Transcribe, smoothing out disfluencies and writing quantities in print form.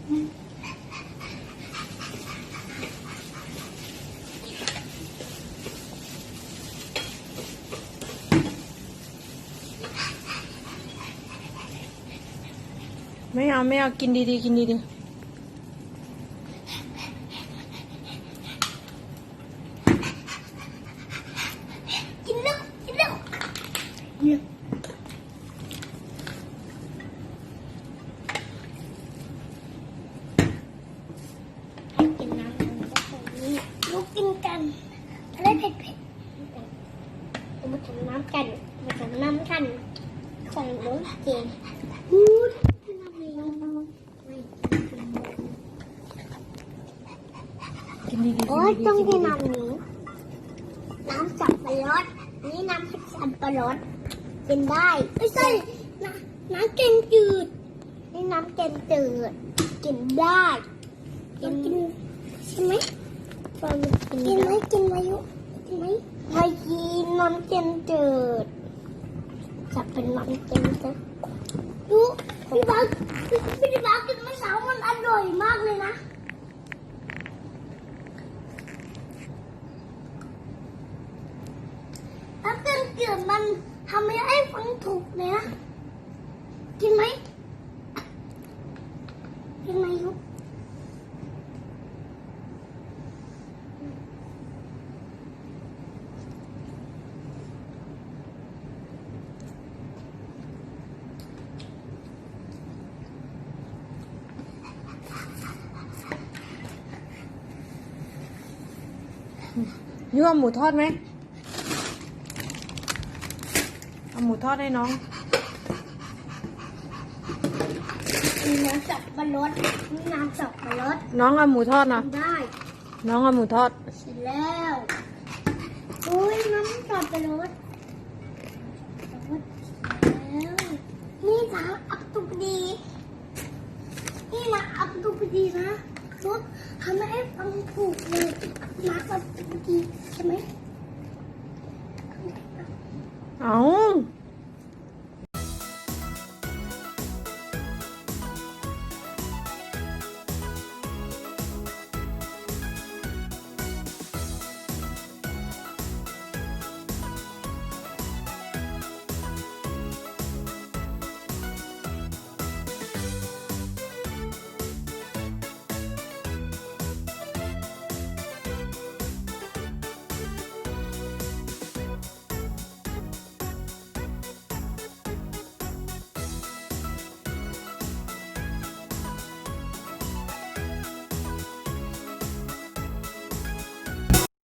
ไม่เอาไม่เอากินดีๆกินดีๆกินเร็วกินเร็วเนี่ยกินน้ำกันก็ตรงนี้ลูกกินกันอะไรเผ็ดๆมาทำน้ำกันมาทำน้ำกันของน้องเจนพูดน้ำนี้กินดีๆ โอ้ยต้องกินน้ำนี้น้ำสับปะรดนี่น้ำสับปะรดกินได้ไม่ใช่น้ำแกงจืดนี่น้ำแกงจืดกินได้กินใช่ไหมกินไหมกินไหมยุกินไหมไม่กินน้ำแกงจืดจะเป็นน้ำแกงจืดดูพี่บ้ากินเมื่อเช้ามันอร่อยมากเลยนะน้ำแกงจืดมันทำให้ฟังถูกเลยนะกินไหมกินไหมยุยูเอาหมูทอดไหมเอาหมูทอดให้น้องมีน้ำสับปะรดมีน้ำสับปะรด น้องเอาหมูทอดนะ ได้ น้องเอาหมูทอดเสร็จแล้วอุ้ยน้ำสับปะรดแล้วนี่นะอับตุกดีนี่นะอับตุกดีนะรถทำให้ฟังถูกเลยนะอับตุกดีใช่ไหมเอา